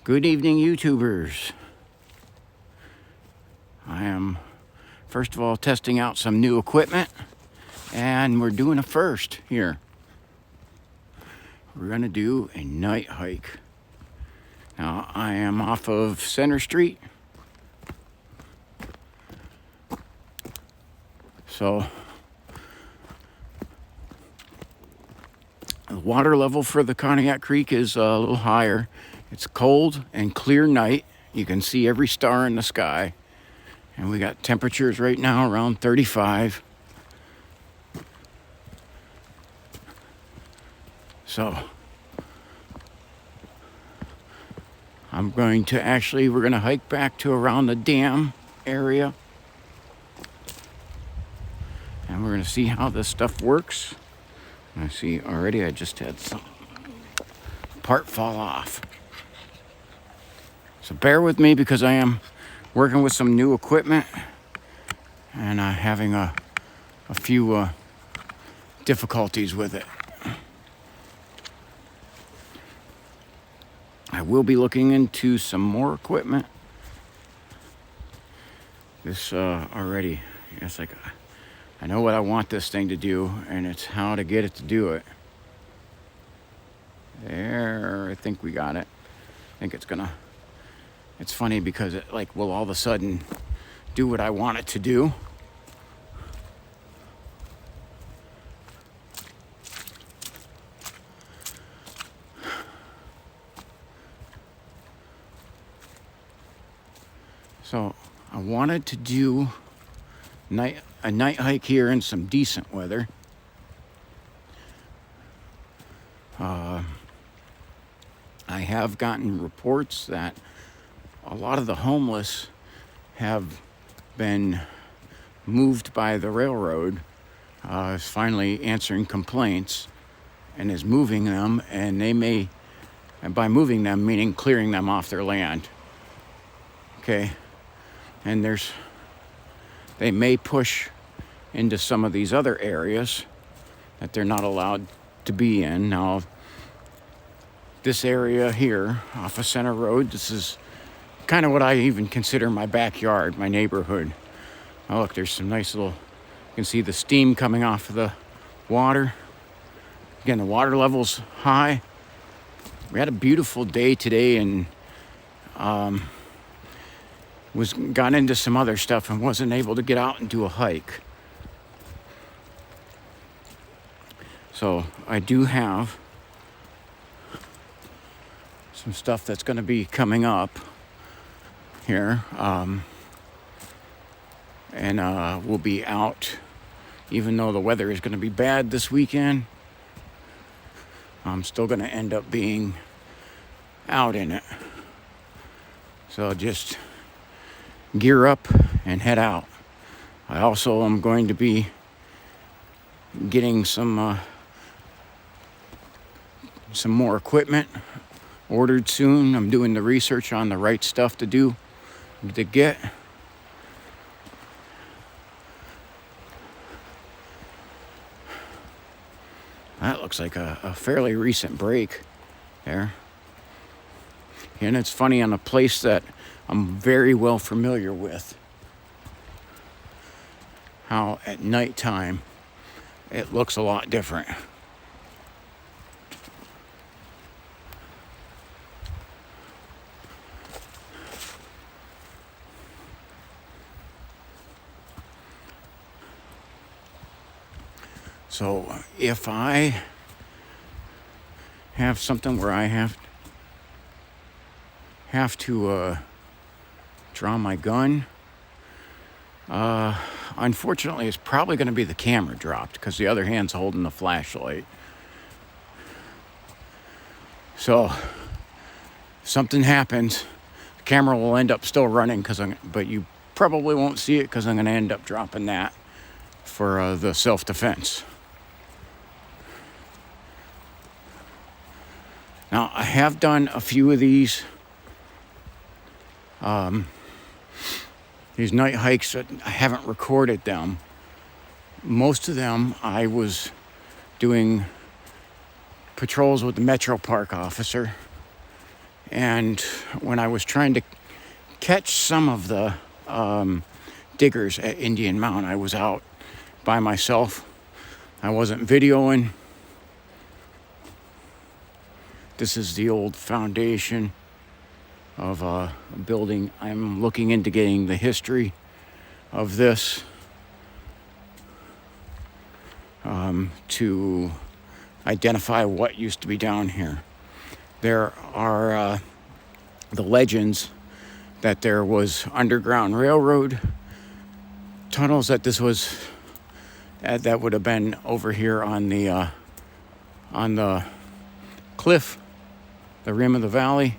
Good evening, YouTubers. I am, first of all, testing out some new equipment, and we're doing a first here. We're gonna do a night hike. Now, I am off of Center Street. So, the water level for the Conneaut Creek is a little higher. It's cold and clear night. You can see every star in the sky. And we got temperatures right now around 35. So we're going to hike back to around the dam area. And we're going to see how this stuff works. I see already I just had some part fall off. So bear with me because I am working with some new equipment and having a few difficulties with it. I will be looking into some more equipment. This already, it's like I know what I want this thing to do, and it's how to get it to do it. There, I think we got it. I think it's funny because it will all of a sudden do what I want it to do. So I wanted to do a night hike here in some decent weather. I have gotten reports that a lot of the homeless have been moved by the railroad, is finally answering complaints and is moving them, and and by moving them, meaning clearing them off their land. Okay, and they may push into some of these other areas that they're not allowed to be in. Now, this area here off of Center Road, this is kind of what I even consider my backyard, my neighborhood. Oh, look, there's some nice little, you can see the steam coming off of the water. Again, the water level's high. We had a beautiful day today, and got into some other stuff and wasn't able to get out and do a hike. So I do have some stuff that's going to be coming up here, and we'll be out, even though the weather is going to be bad this weekend. I'm still going to end up being out in it. So just gear up and head out. I also am going to be getting some more equipment ordered soon. I'm doing the research on the right stuff to get. That looks like a fairly recent break there. And it's funny, on a place that I'm very well familiar with, how at nighttime it looks a lot different. So if I have something where I have to draw my gun, unfortunately it's probably going to be the camera dropped because the other hand's holding the flashlight. So if something happens, the camera will end up still running, but you probably won't see it because I'm going to end up dropping that for the self-defense. Now, I have done a few of these night hikes, that I haven't recorded them. Most of them I was doing patrols with the Metro Park officer, And when I was trying to catch some of the diggers at Indian Mound, I was out by myself. I wasn't videoing. This is the old foundation of a building. I'm looking into getting the history of this to identify what used to be down here. There are the legends that there was underground railroad tunnels, that this was that would have been over here on the cliff, the rim of the valley.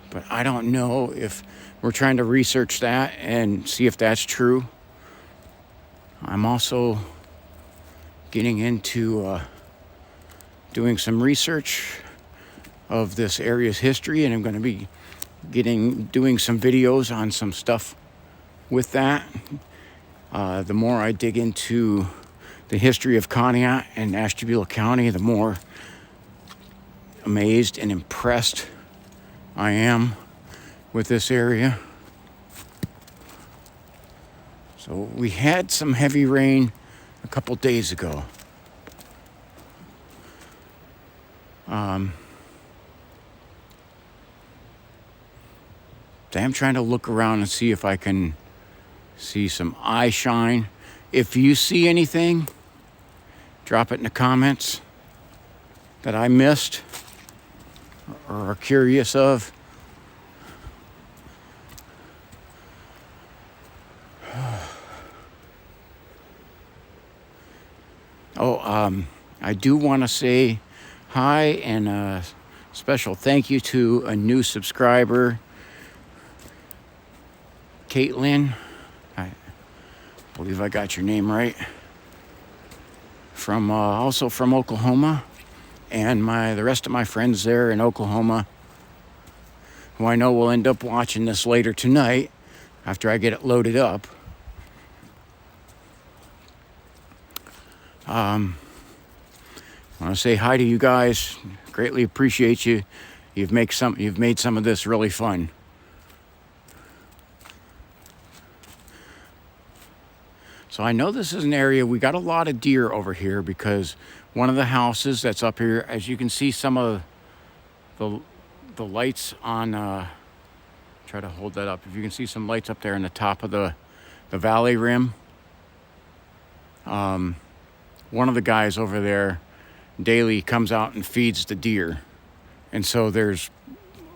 But I don't know if we're trying to research that and see if that's true. I'm also getting into doing some research of this area's history, and I'm going to be doing some videos on some stuff with that. The more I dig into the history of Conneaut and Ashtabula County, the more amazed and impressed I am with this area. So we had some heavy rain a couple days ago. So I'm trying to look around and see if I can see some eye shine. If you see anything, drop it in the comments that I missed or are curious of. I do want to say hi and a special thank you to a new subscriber, Caitlin. I believe I got your name right. From also from Oklahoma, and the rest of my friends there in Oklahoma, who I know will end up watching this later tonight after I get it loaded up. I want to say hi to you guys. Greatly appreciate you. You've made some of this really fun. So I know this is an area, we got a lot of deer over here because one of the houses that's up here, as you can see some of the lights on, try to hold that up. If you can see some lights up there in the top of the valley rim. One of the guys over there daily comes out and feeds the deer. And so there's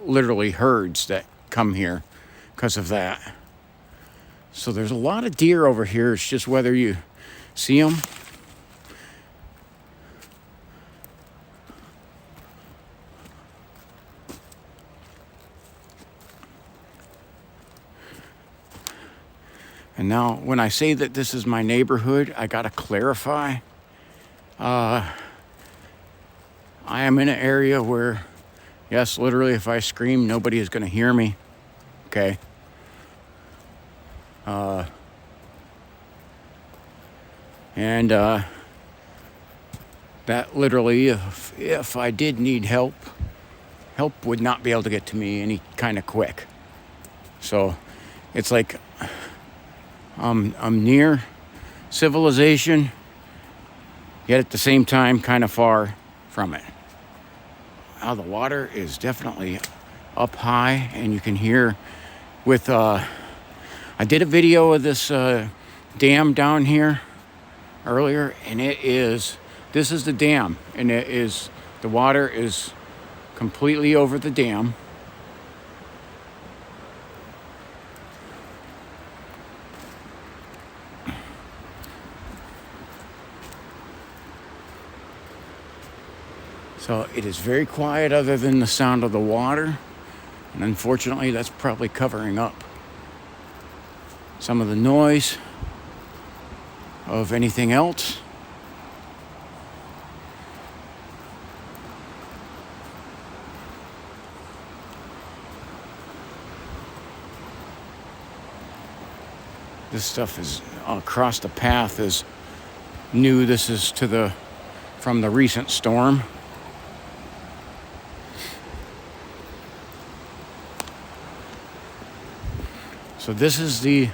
literally herds that come here because of that. So there's a lot of deer over here. It's just whether you see them. And now when I say that this is my neighborhood, I gotta clarify. I am in an area where, yes, literally if I scream, nobody is gonna hear me. Okay. That literally, if I did need help would not be able to get to me any kind of quick. So it's like I'm near civilization, yet at the same time kind of far from it. Now the water is definitely up high, and you can hear with I did a video of this dam down here earlier, and this is the dam, and the water is completely over the dam. So it is very quiet other than the sound of the water, and unfortunately that's probably covering up some of the noise of anything else. This stuff is across the path is new. This is to the from the recent storm. So this is the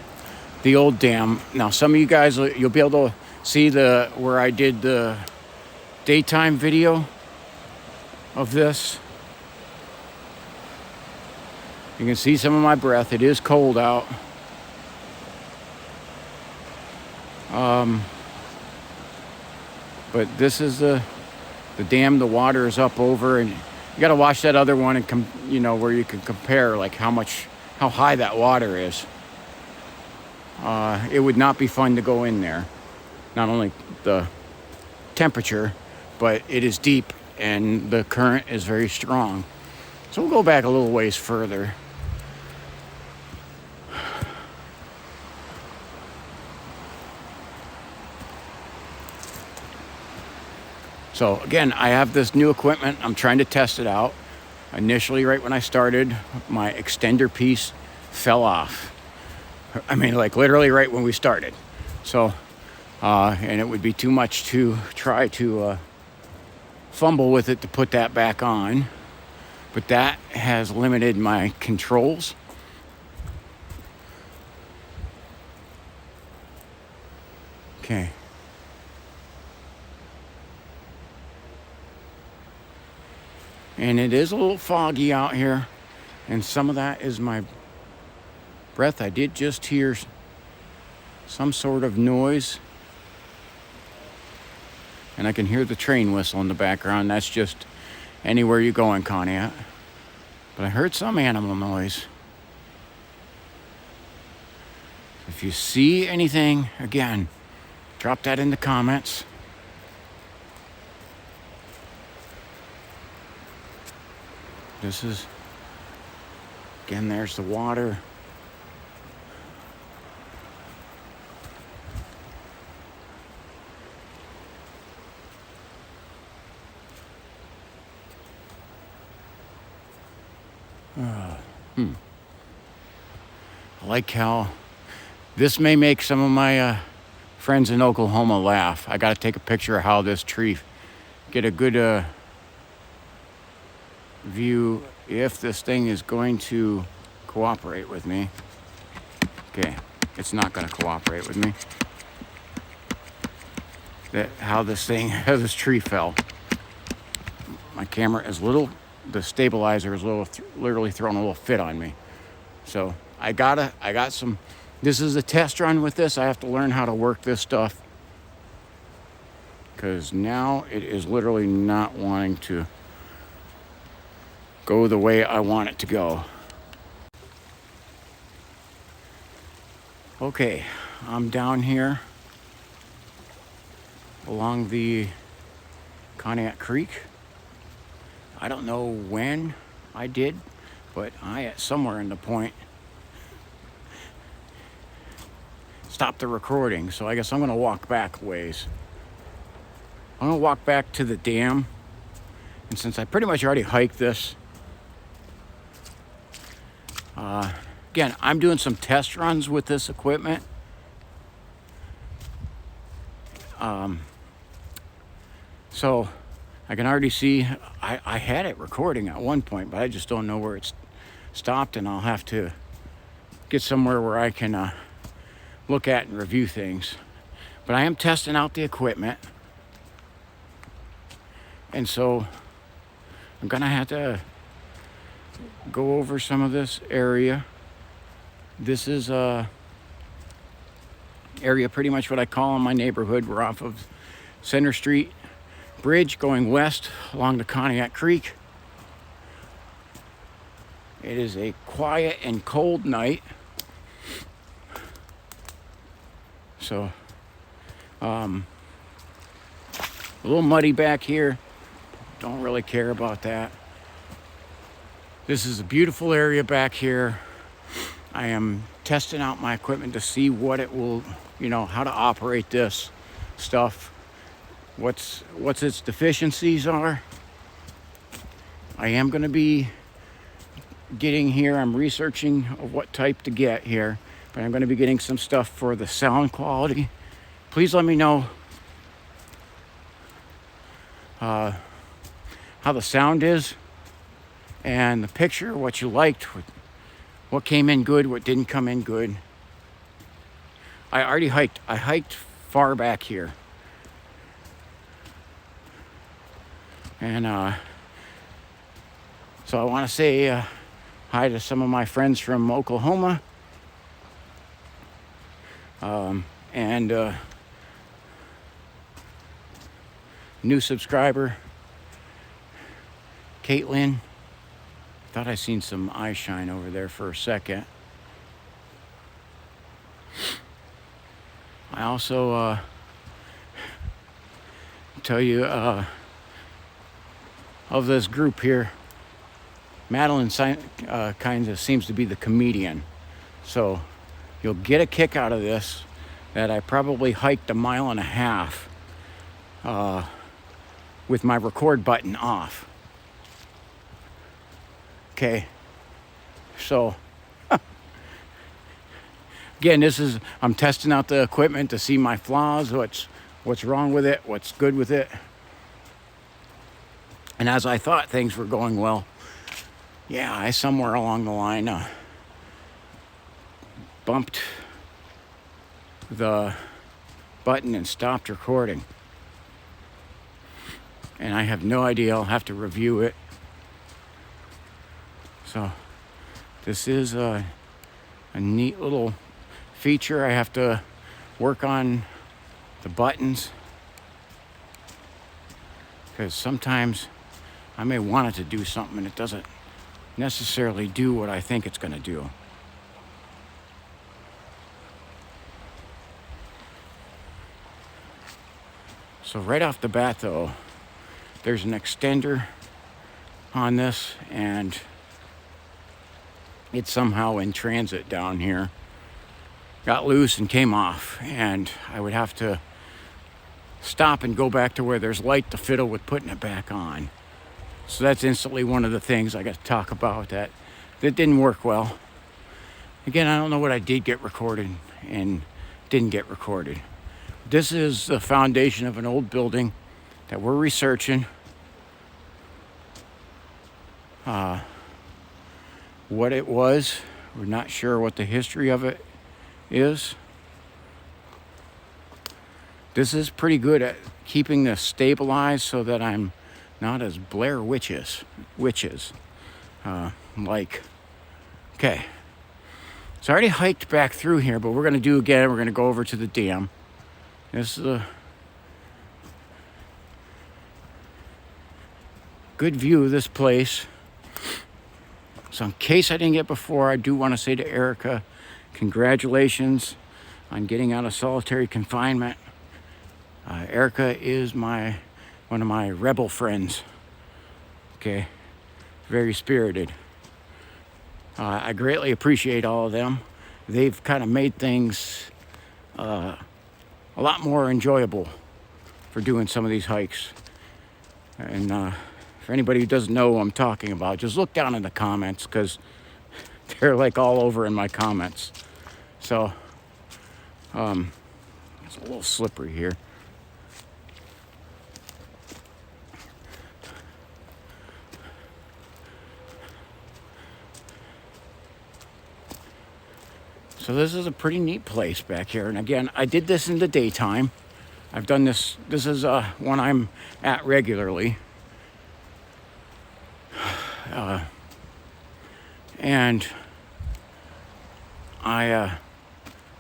old dam. Now some of you guys, you'll be able to see where I did the daytime video of this. You can see some of my breath. It is cold out. But this is the dam. The water is up over, and you got to watch that other one and where you can compare like how high that water is. It would not be fun to go in there. Not only the temperature, but it is deep and the current is very strong. So we'll go back a little ways further. So again, I have this new equipment. I'm trying to test it out. Initially, right when I started, my extender piece fell off. I mean, like literally right when we started. So, and it would be too much to try to fumble with it to put that back on. But that has limited my controls. Okay. And it is a little foggy out here, and some of that is my breath. I did just hear some sort of noise, and I can hear the train whistle in the background. That's just anywhere you go in Conneaut. But I heard some animal noise. If you see anything, again, drop that in the comments. This is, again, there's the water. I like how this may make some of my friends in Oklahoma laugh. I got to take a picture of how this tree, get a good view if this thing is going to cooperate with me. Okay, it's not going to cooperate with me. How this tree fell. My camera is the stabilizer is literally throwing a little fit on me. So I got some, this is a test run with this. I have to learn how to work this stuff, because now it is literally not wanting to go the way I want it to go. Okay, I'm down here along the Conneaut Creek. I don't know when I did, but at somewhere in the point stopped the recording, so I guess I'm gonna walk back a ways. I'm gonna walk back to the dam, and since I pretty much already hiked this, again, I'm doing some test runs with this equipment. So I can already see, I had it recording at one point, but I just don't know where it's stopped, and I'll have to get somewhere where I can look at and review things. But I am testing out the equipment, and so I'm gonna have to go over some of this area. This is area pretty much what I call in my neighborhood. We're off of Center Street Bridge going west along the Conneaut Creek. It is a quiet and cold night. So a little muddy back here. Don't really care about that. This is a beautiful area back here. I am testing out my equipment to see what it will, how to operate this stuff, what's its deficiencies are. I am going to be getting here, I'm researching of what type to get here, but I'm going to be getting some stuff for the sound quality. Please let me know how the sound is, and the picture, what you liked, what came in good, what didn't come in good. I already hiked. I hiked far back here. And so I want to say hi to some of my friends from Oklahoma. And new subscriber, Caitlin. Thought I seen some eye shine over there for a second. I also tell you of this group here, Madeline kind of seems to be the comedian. So you'll get a kick out of this that I probably hiked 1.5 miles with my record button off. Okay, so again, I'm testing out the equipment to see my flaws, what's wrong with it, what's good with it. And as I thought things were going well, yeah, I somewhere along the line bumped the button and stopped recording. And I have no idea. I'll have to review it. So this is a neat little feature. I have to work on the buttons because sometimes I may want it to do something and it doesn't necessarily do what I think it's going to do. So right off the bat though, there's an extender on this and it's somehow in transit down here. Got loose and came off, and I would have to stop and go back to where there's light to fiddle with putting it back on. So that's instantly one of the things I got to talk about that didn't work well. Again, I don't know what I did get recorded and didn't get recorded. This is the foundation of an old building that we're researching. What it was, we're not sure what the history of it is. This is pretty good at keeping this stabilized so that I'm not as Blair witches. Okay. So I already hiked back through here, but we're going to do again. We're going to go over to the dam. This is a good view of this place. So in case I didn't get before, I do want to say to Erica, congratulations on getting out of solitary confinement. Erica is one of my rebel friends. Okay, very spirited. I greatly appreciate all of them. They've kind of made things a lot more enjoyable for doing some of these hikes. And for anybody who doesn't know who I'm talking about, just look down in the comments because they're like all over in my comments. So, it's a little slippery here. So this is a pretty neat place back here. And again, I did this in the daytime. I've done this. This is one I'm at regularly. And I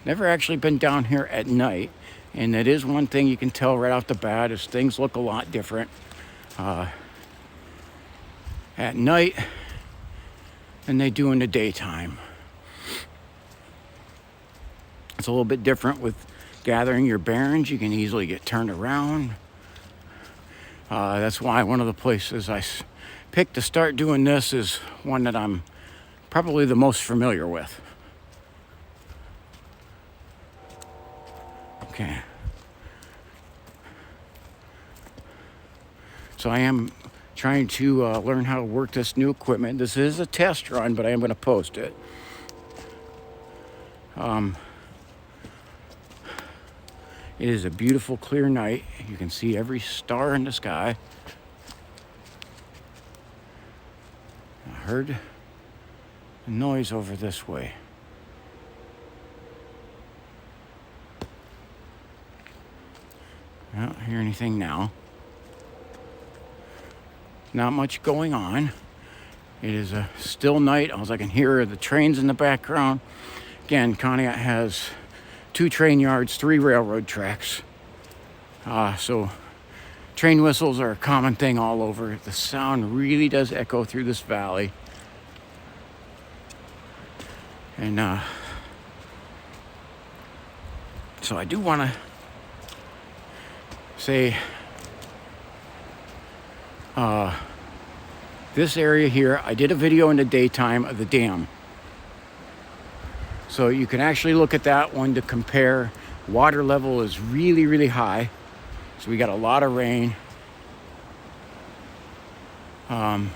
never actually been down here at night, and that is one thing you can tell right off the bat is things look a lot different at night than they do in the daytime. It's a little bit different with gathering your bearings. You can easily get turned around. That's why one of the places I picked to start doing this is one that I'm probably the most familiar with. Okay. So I am trying to learn how to work this new equipment. This is a test run, but I am going to post it. It is a beautiful, clear night. You can see every star in the sky. heard a noise over this way. I don't hear anything now. Not much going on. It is a still night. All I can hear are the trains in the background. Again, Conneaut has 2 train yards, 3 railroad tracks. So train whistles are a common thing all over. The sound really does echo through this valley. And so I do want to say this area here, I did a video in the daytime of the dam. So you can actually look at that one to compare. Water level is really, really high. So we got a lot of rain. And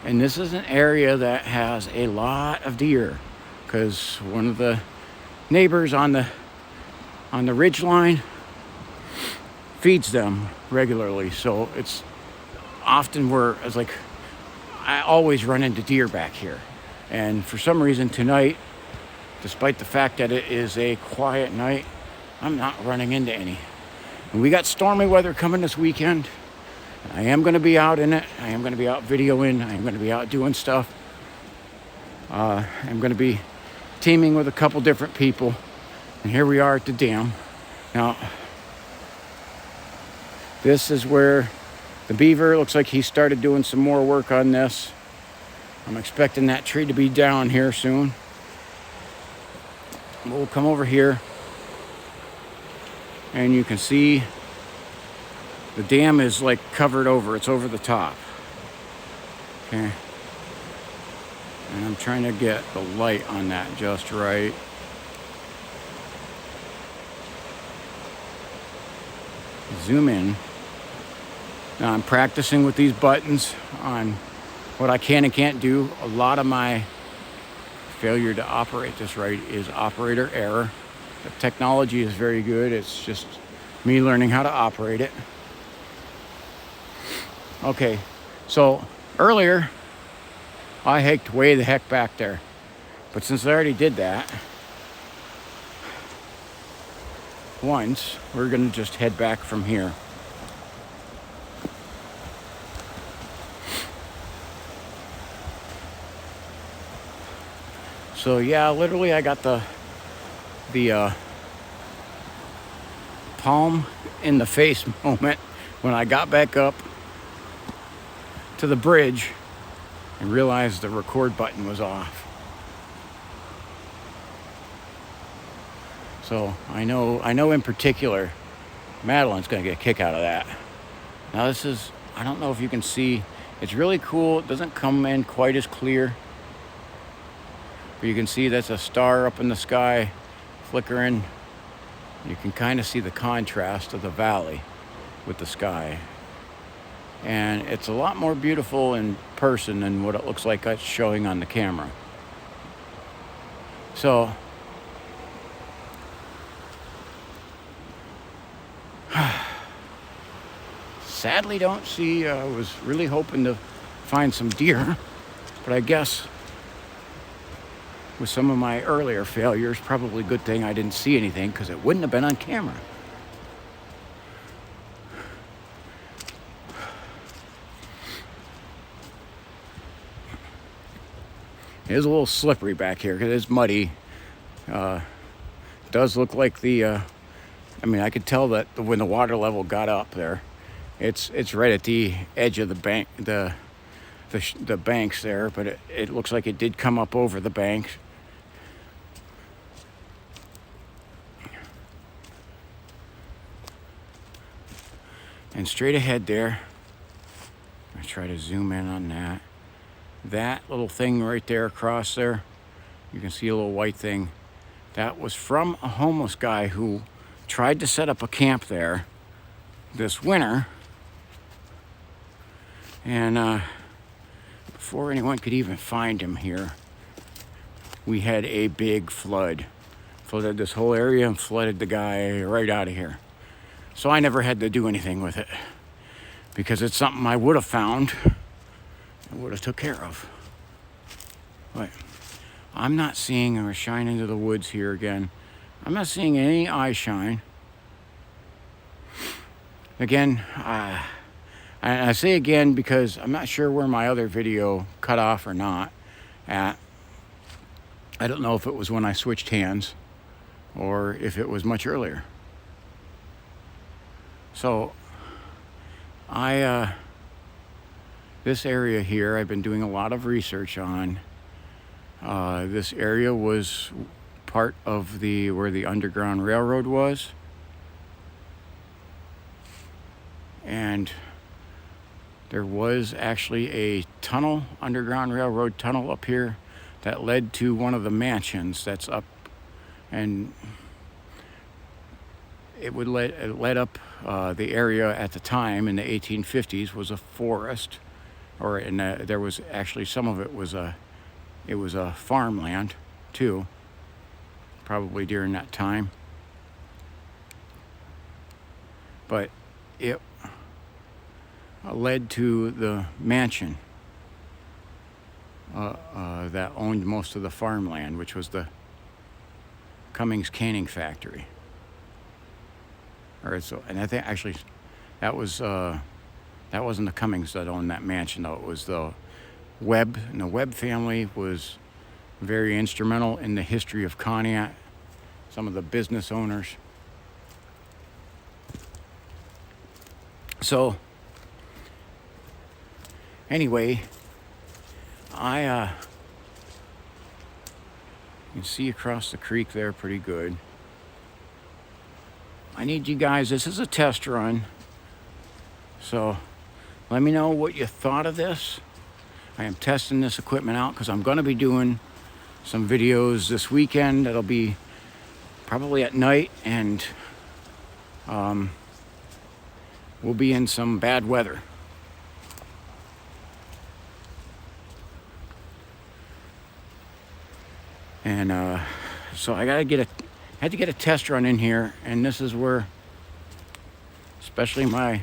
this is an area that has a lot of deer, because one of the neighbors on the ridge line feeds them regularly. So it's often I always run into deer back here. And for some reason tonight, despite the fact that it is a quiet night, I'm not running into any. And we got stormy weather coming this weekend. I am going to be out in it. I am going to be out videoing. I am going to be out doing stuff. I'm going to be teaming with a couple different people. And here we are at the dam. Now, this is where the beaver, looks like he started doing some more work on this. I'm expecting that tree to be down here soon. We'll come over here and you can see the dam is like covered over. It's over the top. Okay. And I'm trying to get the light on that just right. Zoom in. Now I'm practicing with these buttons on what I can and can't do. A lot of my failure to operate this right is operator error. The technology is very good. It's just me learning how to operate it. Okay, so earlier I hiked way the heck back there. But since I already did that once, we're gonna just head back from here. So yeah, literally I got the palm in the face moment when I got back up to the bridge and realized the record button was off. So I know in particular Madeline's gonna get a kick out of that. Now this is, I don't know if you can see, it's really cool. It doesn't come in quite as clear. But you can see that's a star up in the sky flickering. You can kind of see the contrast of the valley with the sky. And it's a lot more beautiful in person than what it looks like it's showing on the camera. So, sadly don't see, I was really hoping to find some deer, but I guess with some of my earlier failures, probably a good thing I didn't see anything, because it wouldn't have been on camera. It is a little slippery back here because it's muddy. Does look like I could tell that when the water level got up there, it's right at the edge of the bank, the banks there, but it looks like it did come up over the banks. And straight ahead there, I try to zoom in on that. That little thing right there across there, you can see a little white thing. That was from a homeless guy who tried to set up a camp there this winter. And before anyone could even find him here, we had a big flood. Flooded this whole area and flooded the guy right out of here. So I never had to do anything with it because it's something I would have found it would have took care of. But I'm not seeing her shine into the woods here again. I'm not seeing any eye shine. Again, I say again because I'm not sure where my other video cut off or not at. I don't know if it was when I switched hands or if it was much earlier. So this area here, I've been doing a lot of research on. This area was part of where the Underground Railroad was. And there was actually a tunnel, Underground Railroad tunnel up here that led to one of the mansions that's up, and it led up the area at the time in the 1850s was a forest, there was actually some of it was a farmland too, probably during that time. But it led to the mansion that owned most of the farmland, which was the Cummings Canning Factory. And I think actually that wasn't the Cummings that owned that mansion, though. It was the Webb, and the Webb family was very instrumental in the history of Conneaut. Some of the business owners. So anyway, you can see across the creek there pretty good. I need you guys, this is a test run, so let me know what you thought of this. I am testing this equipment out because I'm going to be doing some videos this weekend. It'll be probably at night, and we'll be in some bad weather. And so I had to get a test run in here, and this is where, especially my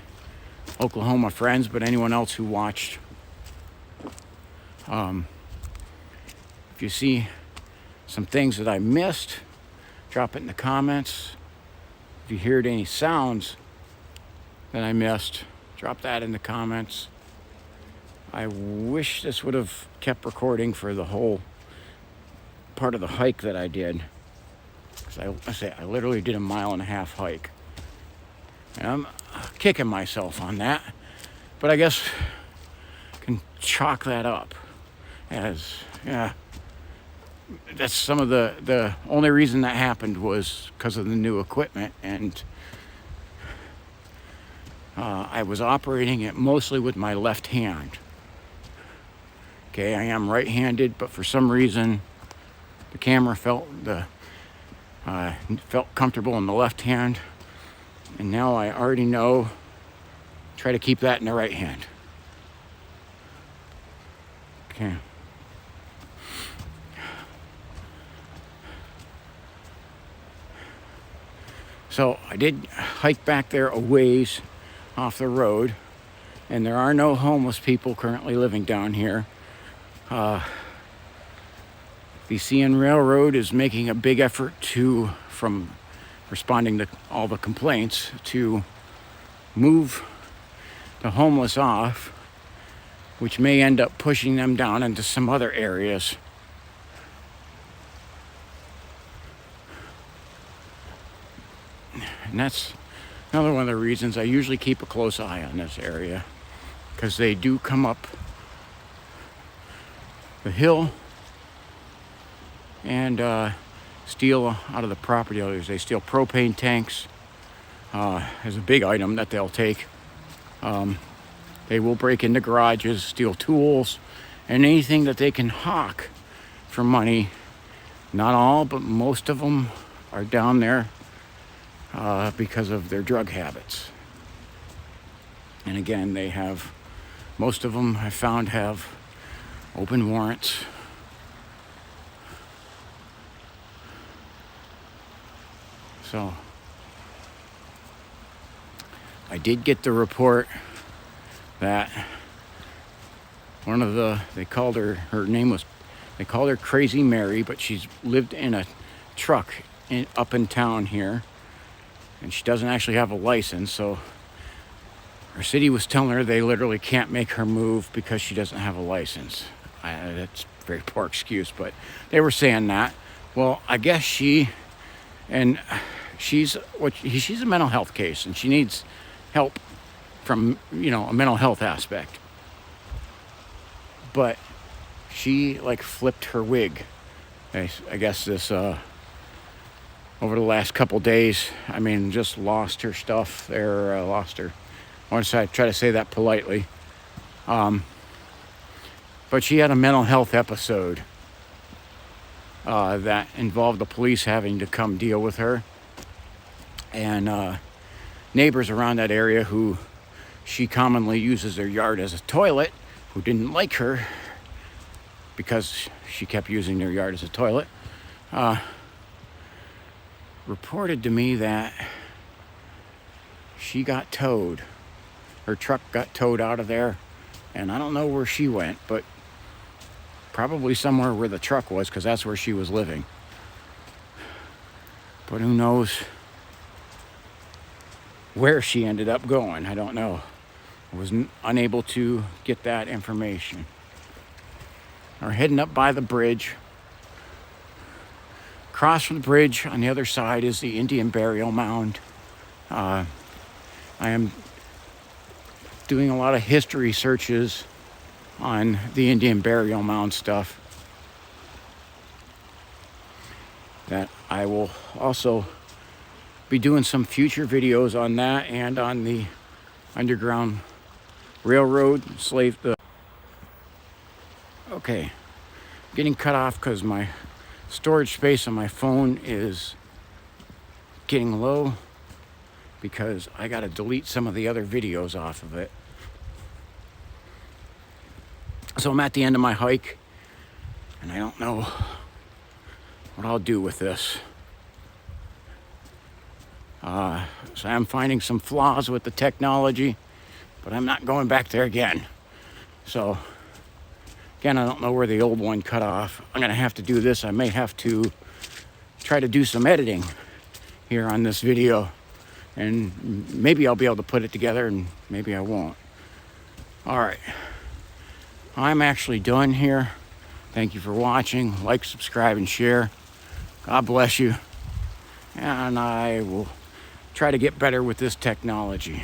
Oklahoma friends, but anyone else who watched, if you see some things that I missed, drop it in the comments. If you heard any sounds that I missed, drop that in the comments. I wish this would have kept recording for the whole part of the hike that I did. Because I literally did a 1.5 mile hike. And I'm kicking myself on that. But I guess I can chalk that up as, yeah, that's some of the only reason that happened was because of the new equipment. And I was operating it mostly with my left hand. Okay, I am right-handed, but for some reason the camera felt comfortable in the left hand, and now I already know, try to keep that in the right hand. Okay. So I did hike back there a ways off the road, and there are no homeless people currently living down here. The CN Railroad is making a big effort from responding to all the complaints, to move the homeless off, which may end up pushing them down into some other areas. And that's another one of the reasons I usually keep a close eye on this area, because they do come up the hill and steal out of the property owners. They steal propane tanks as a big item that they'll take. They will break into garages, steal tools, and anything that they can hawk for money. Not all, but most of them are down there because of their drug habits. And again, most of them I found have open warrants. So I did get the report that they called her name was, they called her Crazy Mary, but she's lived in a truck up in town here, and she doesn't actually have a license, so her city was telling her they literally can't make her move because she doesn't have a license. That's a very poor excuse, but they were saying that. Well, I guess she's a mental health case, and she needs help from, a mental health aspect. But she like flipped her wig. I guess this over the last couple days. I mean, just lost her stuff there. Lost her. I want to try to say that politely. But she had a mental health episode that involved the police having to come deal with her. And neighbors around that area who she commonly uses their yard as a toilet, who didn't like her because she kept using their yard as a toilet, reported to me that she got towed. Her truck got towed out of there, and I don't know where she went, but probably somewhere where the truck was, because that's where she was living. But who knows where she ended up going? I don't know. I was unable to get that information. We're heading up by the bridge. Across from the bridge on the other side is the Indian burial mound. I am doing a lot of history searches on the Indian burial mound stuff that I will also be doing some future videos on that, and on the Underground Railroad okay, getting cut off because my storage space on my phone is getting low, because I got to delete some of the other videos off of it. So I'm at the end of my hike, and I don't know what I'll do with this. So I'm finding some flaws with the technology, but I'm not going back there again. So again, I don't know where the old one cut off. I'm gonna have to do this. I may have to try to do some editing here on this video, and maybe I'll be able to put it together, and maybe I won't. All right, I'm actually done here. Thank you for watching. Like, subscribe, and share. God bless you. And I will try to get better with this technology.